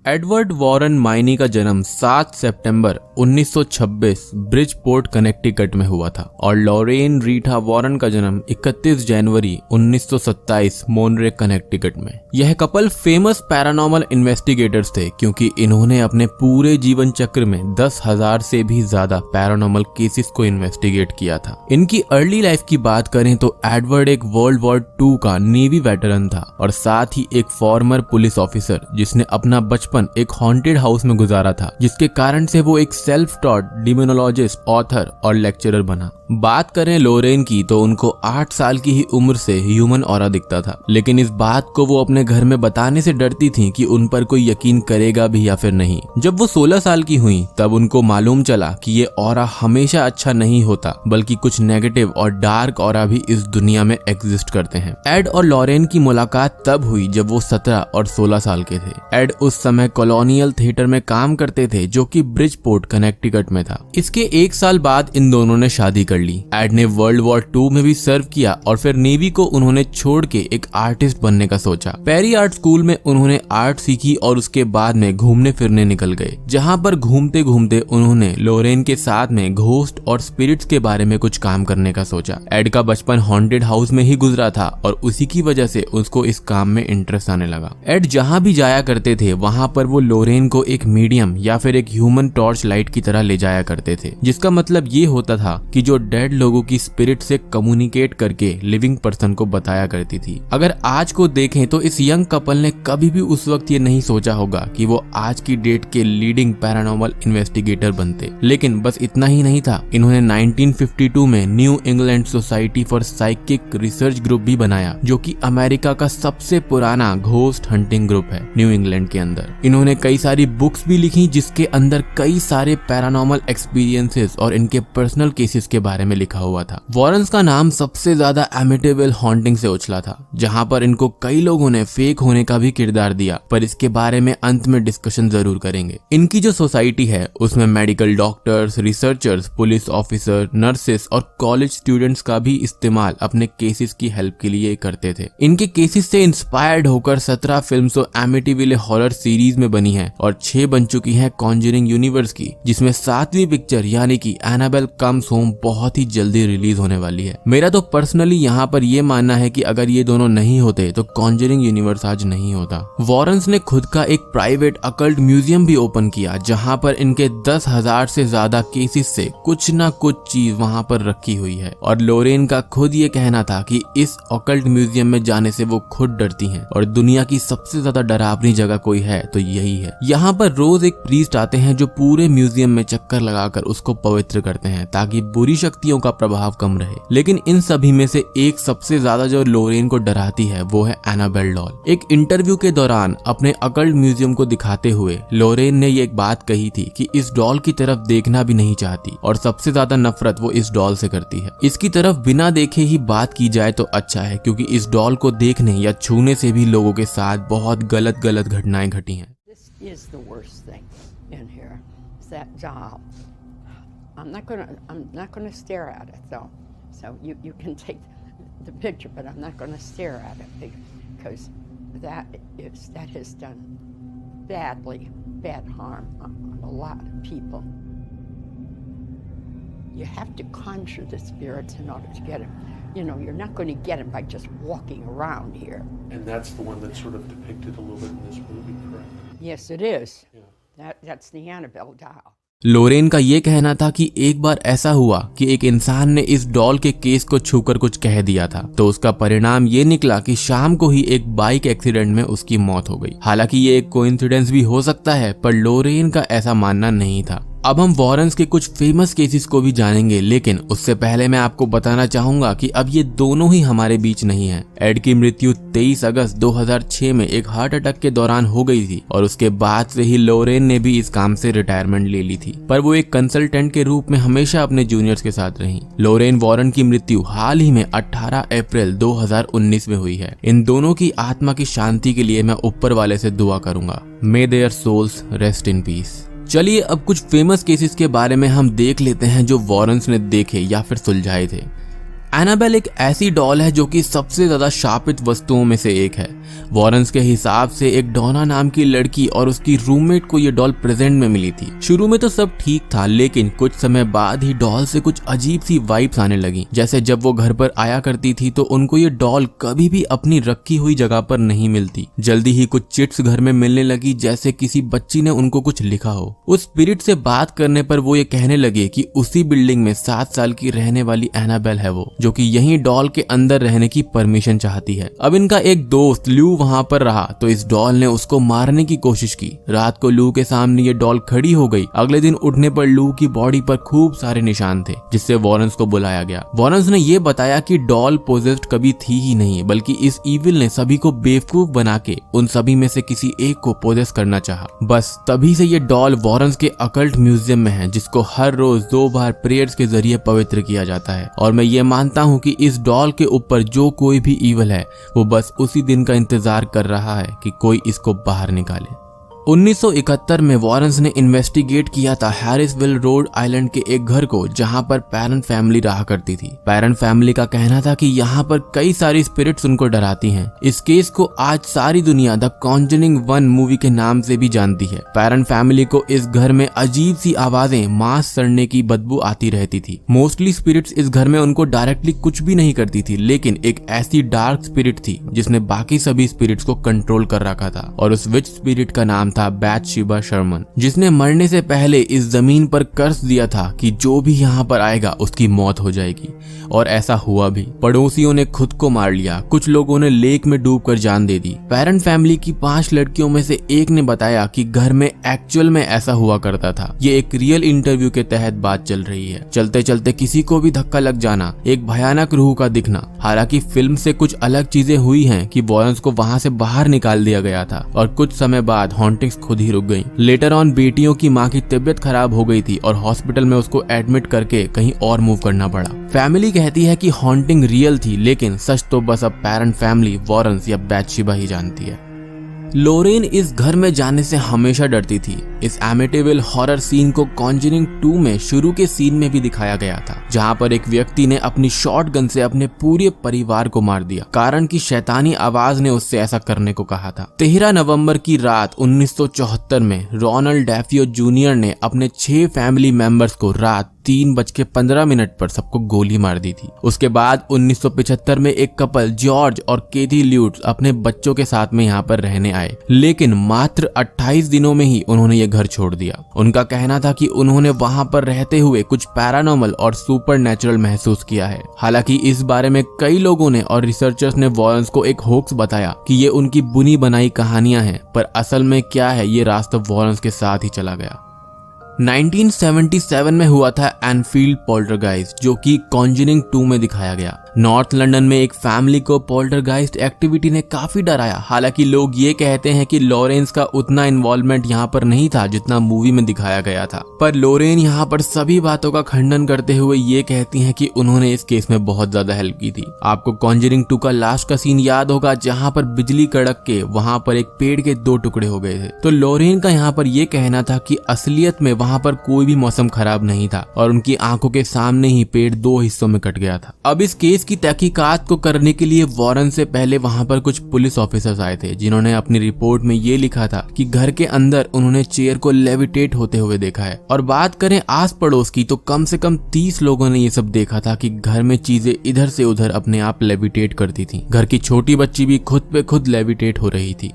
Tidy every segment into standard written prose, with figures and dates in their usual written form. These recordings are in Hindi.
एडवर्ड वॉरेन माइनी का जन्म 7 सितंबर 1926 ब्रिजपोर्ट कनेक्टिकट में हुआ था और लॉरेन रीटा वॉरेन का जन्म 31 जनवरी 1927 मोनरे कनेक्टिकट में। यह कपल फेमस पैरानॉर्मल इन्वेस्टिगेटर्स थे क्योंकि इन्होंने अपने पूरे जीवन चक्र में 10,000 से भी ज्यादा पैरानॉर्मल केसेस को इन्वेस्टिगेट किया था। इनकी अर्ली लाइफ की बात करें तो एडवर्ड एक वर्ल्ड वॉर 2 का नेवी वेटरन था और साथ ही एक फॉर्मर पुलिस ऑफिसर जिसने अपना बचपन एक हॉन्टेड हाउस में गुजारा था, जिसके कारण से वो एक सेल्फ टॉट डिमोनोलॉजिस्ट, ऑथर और लेक्चरर बना। बात करें लोरेन की तो उनको 8 साल की ही उम्र से ह्यूमन ऑरा दिखता था, लेकिन इस बात को वो अपने घर में बताने से डरती थी कि उन पर कोई यकीन करेगा भी या फिर नहीं। जब वो 16 साल की हुई तब उनको मालूम चला कि ये ऑरा हमेशा अच्छा नहीं होता, बल्कि कुछ नेगेटिव और डार्क ऑरा भी इस दुनिया में एग्जिस्ट करते हैं। एड और लॉरेन की मुलाकात तब हुई जब वो 17 और 16 साल के थे। एड उस समय कॉलोनियल थिएटर में काम करते थे जो कि ब्रिजपोर्ट कनेक्टिकट में था। इसके 1 साल बाद इन दोनों ने शादी कर ली। एड ने वर्ल्ड वॉर 2 में भी सर्व किया और फिर नेवी को उन्होंने छोड़ के एक आर्टिस्ट बनने का सोचा। पेरी आर्ट स्कूल में उन्होंने आर्ट सीखी और उसके बाद में घूमने फिरने निकल गए, जहां पर घूमते घूमते उन्होंने लोरेन के साथ में घोस्ट और स्पिरिट्स के बारे में कुछ काम करने का सोचा। एड का बचपन हॉन्टेड हाउस में ही गुजरा था और उसी की वजह से उसको इस काम में इंटरेस्ट आने लगा। एड जहां भी जाया करते थे वहां पर वो लोरेन को एक मीडियम या फिर एक ह्यूमन टॉर्च लाइट की तरह ले जाया करते थे, जिसका मतलब ये होता था कि जो डेड लोगों की स्पिरिट से कम्युनिकेट करके लिविंग पर्सन को बताया करती थी। अगर आज को देखें तो इस यंग कपल ने कभी भी उस वक्त ये नहीं सोचा होगा कि वो आज की डेट के लीडिंग पैरानॉर्मल इन्वेस्टिगेटर बनते। लेकिन बस इतना ही नहीं था, इन्होंने 1952 में new England society for psychic research group भी बनाया, जो कि अमेरिका का सबसे पुराना घोस्ट हंटिंग ग्रुप है न्यू इंग्लैंड के अंदर। इन्होंने कई सारी बुक्स भी लिखी जिसके अंदर कई सारे पैरानॉर्मल एक्सपीरियंसेस और इनके पर्सनल केसेस के बारे में लिखा हुआ था। वॉरेन्स का नाम सबसे ज्यादा एमिटेबल हॉन्टिंग से उछला था, जहां पर इनको कई लोगों ने फेक होने का भी किरदार दिया, पर इसके बारे में अंत में डिस्कशन जरूर करेंगे। इनकी जो सोसाइटी है उसमें medical doctors, researchers, police officer, nurses और कॉलेज स्टूडेंट्स का भी इस्तेमाल अपने केसेस की हेल्प के लिए करते थे। इनके केसेस से इंस्पायर्ड होकर 17 फिल्म्स तो एमिटीविले हॉरर सीरीज में बनी है और 6 बन चुकी हैं कॉन्जरिंग यूनिवर्स की, जिसमें 7वीं पिक्चर यानी कि एनाबेल कम्स होम बहुत ही जल्दी रिलीज होने वाली है। मेरा तो पर्सनली यहाँ पर ये मानना है कि अगर ये दोनों नहीं होते तो कॉन्जरिंग यूनिवर्स आज नहीं होता। वॉरेन्स ने खुद का एक प्राइवेट अकल्ट म्यूजियम भी ओपन किया, जहाँ पर इनके 10,000 से ज्यादा केसेस से कुछ ना कुछ चीज वहाँ पर रखी हुई है। और लोरेन का खुद ये कहना था कि इस अकल्ट म्यूजियम में जाने से वो खुद डरती हैं और दुनिया की सबसे ज्यादा डरावनी जगह कोई है तो यही है। यहाँ पर रोज एक प्रीस्ट आते हैं जो पूरे म्यूजियम में चक्कर लगाकर उसको पवित्र करते हैं ताकि बुरी शक्तियों का प्रभाव कम रहे। लेकिन इन सभी में से एक सबसे ज्यादा जो लोरेन को डराती है वो है एनाबेल डॉल। एक इंटरव्यू के दौरान अपने अकल्ट म्यूजियम को दिखाते हुए लोरेन ने ये एक बात कही थी कि इस डॉल की तरफ देखना भी नहीं चाहती और सबसे ज्यादा नफरत वो इस डॉल से करती है। इसकी तरफ बिना देखे ही बात की जाए तो अच्छा है, क्योंकि इस डॉल को देखने या छूने से भी लोगों के साथ बहुत गलत घटनाएं घटी हैं। I'm not gonna stare at it though. So you can take the picture, but I'm not gonna stare at it because that has done bad harm on a lot of people. You have to conjure the spirits in order to get them. You know, you're not going to get them by just walking around here. And that's the one that's sort of depicted a little bit in this movie, correct? Yes, it is. Yeah. That's the Annabelle doll. लोरेन का ये कहना था कि एक बार ऐसा हुआ कि एक इंसान ने इस डॉल के केस को छूकर कुछ कह दिया था, तो उसका परिणाम ये निकला कि शाम को ही एक बाइक एक्सीडेंट में उसकी मौत हो गई। हालांकि ये एक कोइंसिडेंस भी हो सकता है, पर लोरेन का ऐसा मानना नहीं था। अब हम वॉरेन्स के कुछ फेमस केसेस को भी जानेंगे, लेकिन उससे पहले मैं आपको बताना चाहूंगा कि अब ये दोनों ही हमारे बीच नहीं है। एड की मृत्यु 23 अगस्त 2006 में एक हार्ट अटैक के दौरान हो गई थी और उसके बाद से ही लोरेन ने भी इस काम से रिटायरमेंट ले ली थी, पर वो एक कंसल्टेंट के रूप में हमेशा अपने जूनियर्स के साथ रही। लोरेन वॉरेन की मृत्यु हाल ही में 18 अप्रैल 2019 में हुई है। इन दोनों की आत्मा की शांति के लिए मैं ऊपर वाले से दुआ करूंगा। May their souls rest in peace. चलिए अब कुछ फेमस केसेस के बारे में हम देख लेते हैं जो वॉरेन्स ने देखे या फिर सुलझाए थे। एनाबेल एक ऐसी डॉल है जो कि सबसे ज्यादा शापित वस्तुओं में से एक है। वॉरेंस के हिसाब से एक डोना नाम की लड़की और उसकी रूममेट को ये डॉल प्रेजेंट में मिली थी। शुरू में तो सब ठीक था, लेकिन कुछ समय बाद ही डॉल से कुछ अजीब सी वाइब्स आने लगी। जैसे जब वो घर पर आया करती थी तो उनको ये डॉल कभी भी अपनी रखी हुई जगह पर नहीं मिलती। जल्दी ही कुछ चिट्स घर में मिलने लगी, जैसे किसी बच्ची ने उनको कुछ लिखा हो। उस स्पिरिट से बात करने पर वो ये कहने लगे कि उसी बिल्डिंग में 7 साल की रहने वाली एनाबेल है वो, जो कि यही डॉल के अंदर रहने की परमिशन चाहती है। अब इनका एक दोस्त ल्यू वहां पर रहा तो इस डॉल ने उसको मारने की कोशिश की। रात को लू के सामने ये डॉल खड़ी हो गई। अगले दिन उठने पर लू की बॉडी पर खूब सारे निशान थे, जिससे वॉरेंस को बुलाया गया। वॉरेंस ने ये बताया कि डॉल पोजेस्ड कभी थी ही नहीं, बल्कि इस इविल ने सभी को बेवकूफ बना के उन सभी में से किसी एक को पोजेस करना चाहा। बस तभी से ये डॉल वॉरेंस के अकल्ट म्यूजियम में है, जिसको हर रोज 2 बार प्रेयर्स के जरिए पवित्र किया जाता है। और मैं ये मानता हूँ कि इस डॉल के ऊपर जो कोई भी इविल है वो बस उसी दिन का इंतजार कर रहा है कि कोई इसको बाहर निकाले। 1971 में वॉरेंस ने इन्वेस्टिगेट किया था हैरिसविल रोड आइलैंड के एक घर को, जहां पर पैरन फैमिली रहा करती थी। पैरन फैमिली का कहना था कि यहाँ पर कई सारी स्पिरिट्स उनको डराती हैं। इस केस को आज सारी दुनिया द कॉन्जरिंग 1 मूवी के नाम से भी जानती है। पैरन फैमिली को इस घर में अजीब सी आवाजें, मांस सड़ने की बदबू आती रहती थी। मोस्टली स्पिरिट्स इस घर में उनको डायरेक्टली कुछ भी नहीं करती थी, लेकिन एक ऐसी डार्क स्पिरिट थी जिसने बाकी सभी स्पिरिट्स को कंट्रोल कर रखा था, और उस विच स्पिरिट का नाम था बैथशेबा शर्मन, जिसने मरने से पहले इस जमीन पर कर्ज दिया था कि जो भी यहाँ पर आएगा उसकी मौत हो जाएगी। और ऐसा हुआ भी। पड़ोसियों ने खुद को मार लिया, कुछ लोगों ने लेक में डूबकर जान दे दी। पैरन फैमिली की 5 लड़कियों में से एक ने बताया कि घर में एक्चुअल में ऐसा हुआ करता था। ये एक रियल इंटरव्यू के तहत बात चल रही है। चलते चलते किसी को भी धक्का लग जाना, एक भयानक रूह का दिखना। हालांकि फिल्म से कुछ अलग चीजें हुई हैं कि वॉरेंस को वहां से बाहर निकाल दिया गया था और कुछ समय बाद हॉन्टिंग्स खुद ही रुक गई। लेटर ऑन बेटियों की मां की तबीयत खराब हो गई थी और हॉस्पिटल में उसको एडमिट करके कहीं और मूव करना पड़ा। फैमिली कहती है कि हॉन्टिंग रियल थी, लेकिन सच तो बस अब पैरन फैमिली, वॉरेंस या बैथशेबा ही जानती है। लोरेन इस घर में जाने से हमेशा डरती थी। इस एमिटेबल हॉरर सीन को कॉन्जरिंग 2 में शुरू के सीन में भी दिखाया गया था, जहां पर एक व्यक्ति ने अपनी शॉटगन से अपने पूरे परिवार को मार दिया, कारण कि शैतानी आवाज ने उससे ऐसा करने को कहा था। 13 नवंबर की रात 1974 में रोनाल्ड डैफियो जूनियर ने अपने 6 फैमिली मेंबर्स को रात 3:15 पर सबको गोली मार दी थी। उसके बाद 1975 में एक कपल जॉर्ज और केथी ल्यूट्स अपने बच्चों के साथ में यहाँ पर रहने आए, लेकिन मात्र 28 दिनों में ही उन्होंने ये घर छोड़ दिया। उनका कहना था कि उन्होंने वहां पर रहते हुए कुछ पैरानॉर्मल और सुपरनैचुरल महसूस किया है। हालांकि इस बारे में कई लोगों ने और रिसर्चर्स ने वॉरेंस को एक होक्स बताया कि ये उनकी बुनी बनाई कहानियां हैं, पर असल में क्या है ये राज तो वॉरेंस के साथ ही चला गया। 1977 में हुआ था एनफील्ड पोल्टरगाइस्ट, जो कि कॉन्जरिंग 2 में दिखाया गया। नॉर्थ लंदन में एक फैमिली को पोल्टरगाइस्ट एक्टिविटी ने काफी डराया। हालांकि लोग ये कहते हैं कि लॉरेंस का उतना इन्वॉल्वमेंट यहाँ पर नहीं था जितना मूवी में दिखाया गया था, पर लोरेन यहाँ पर सभी बातों का खंडन करते हुए ये कहती हैं कि उन्होंने इस केस में बहुत ज्यादा हेल्प की थी। आपको कॉन्जरिंग 2 का लास्ट का सीन याद होगा, जहाँ पर बिजली कड़क के वहां पर एक पेड़ के 2 टुकड़े हो गए थे। तो लोरेन का यहाँ पर ये कहना था कि असलियत में वहां पर कोई भी मौसम खराब नहीं था और उनकी आंखों के सामने ही पेड़ 2 हिस्सों में कट गया था। अब इस केस की तहकीकात को करने के लिए वॉरेन से पहले वहां पर कुछ पुलिस ऑफिसर्स आए थे, जिन्होंने अपनी रिपोर्ट में ये लिखा था कि घर के अंदर उन्होंने चेयर को लेविटेट होते हुए देखा है। और बात करें आस पड़ोस की, तो कम से कम 30 लोगों ने ये सब देखा था कि घर में चीजें इधर से उधर अपने आप लेविटेट करती थी। घर की छोटी बच्ची भी खुद पे खुद लेविटेट हो रही थी।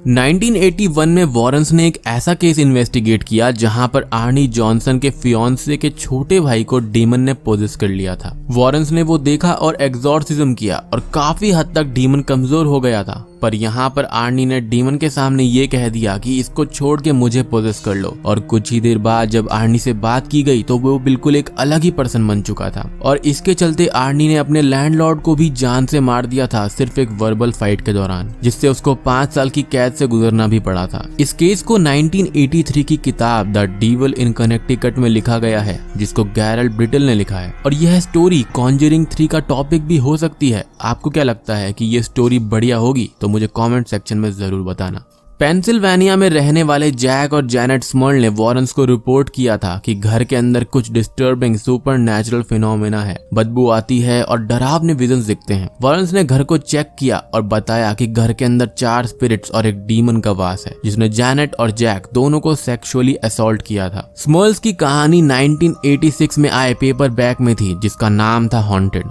1981 में वॉरेंस ने एक ऐसा केस इन्वेस्टिगेट किया जहां पर आर्नी जॉनसन के फियांसे के छोटे भाई को डीमन ने पोजेस कर लिया था। वॉरेंस ने वो देखा और एग्जॉर्सिज्म किया और काफी हद तक डीमन कमजोर हो गया था। पर यहाँ पर आर्नी ने डीमन के सामने ये कह दिया कि इसको छोड़ के मुझे पोजेस कर लो। और कुछ ही देर बाद जब आर्नी से बात की गई तो वो बिल्कुल एक अलग ही पर्सन बन चुका था। और इसके चलते आर्नी ने अपने लैंडलॉर्ड को भी जान से मार दिया था, सिर्फ एक वर्बल फाइट के दौरान, जिससे उसको 5 साल की कैद से गुजरना भी पड़ा था। इस केस को 1983 की किताब द डेविल इन कनेक्टिकट में लिखा गया है, जिसको गैरल्ड ब्रिटल ने लिखा है। और यह स्टोरी कॉन्जरिंग 3 का टॉपिक भी हो सकती है। आपको क्या लगता है कि ये स्टोरी बढ़िया होगी? तो मुझे कमेंट सेक्शन में जरूर बताना। पेंसिल्वेनिया में रहने वाले जैक और जैनेट स्मर्ल ने वॉरेंस को रिपोर्ट किया था कि घर के अंदर कुछ डिस्टर्बिंग सुपरनैचुरल फिनोमेना है, बदबू आती है और डरावने विजन्स दिखते हैं। वॉरेंस ने घर को चेक किया और बताया कि घर के अंदर 4 स्पिरिट्स और एक डीमन का वास है जिसने जैनेट और जैक दोनों को सेक्सुअली असॉल्ट किया था। स्मर्ल्स की कहानी 1986 में आए पेपर बैक में थी जिसका नाम था हॉन्टेड।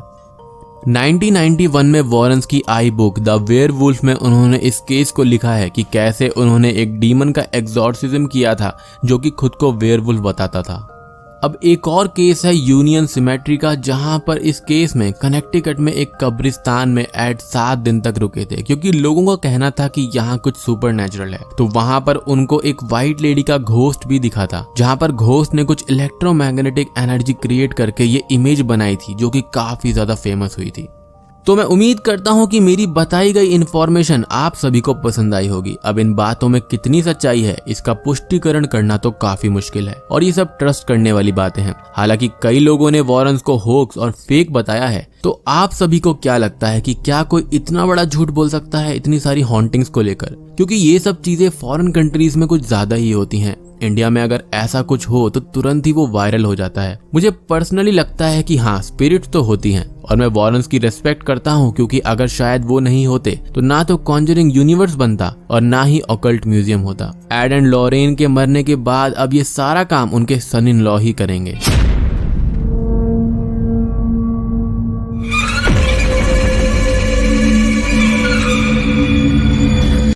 1991 में वॉरेंस की आई बुक द वेयरवुल्फ में उन्होंने इस केस को लिखा है कि कैसे उन्होंने एक डीमन का एग्जॉर्सिज्म किया था जो कि खुद को वेयरवुल्फ बताता था। अब एक और केस है यूनियन सिमेट्री का, जहां पर इस केस में कनेक्टिकट में एक कब्रिस्तान में एड 7 दिन तक रुके थे क्योंकि लोगों का कहना था कि यहाँ कुछ सुपरनैचुरल है। तो वहां पर उनको एक व्हाइट लेडी का घोस्ट भी दिखा था, जहां पर घोस्ट ने कुछ इलेक्ट्रोमैग्नेटिक एनर्जी क्रिएट करके ये इमेज बनाई थी जो कि काफी ज्यादा फेमस हुई थी। तो मैं उम्मीद करता हूं कि मेरी बताई गई इन्फॉर्मेशन आप सभी को पसंद आई होगी। अब इन बातों में कितनी सच्चाई है इसका पुष्टिकरण करना तो काफी मुश्किल है और ये सब ट्रस्ट करने वाली बातें हैं। हालांकि कई लोगों ने वॉरेंस को होक्स और फेक बताया है। तो आप सभी को क्या लगता है कि क्या कोई इतना बड़ा झूठ बोल सकता है इतनी सारी हॉन्टिंग्स को लेकर? क्योंकि ये सब चीजें फॉरेन कंट्रीज में कुछ ज्यादा ही होती हैं। इंडिया में अगर ऐसा कुछ हो तो तुरंत ही वो वायरल हो जाता है। मुझे पर्सनली लगता है कि हाँ, स्पिरिट तो होती हैं और मैं वॉरेंस की रेस्पेक्ट करता हूँ क्योंकि अगर शायद वो नहीं होते तो ना तो कॉन्जरिंग यूनिवर्स बनता और ना ही ऑकल्ट म्यूजियम होता। एड एंड लॉरेन के मरने के बाद अब ये सारा काम उनके सन इन लॉ ही करेंगे।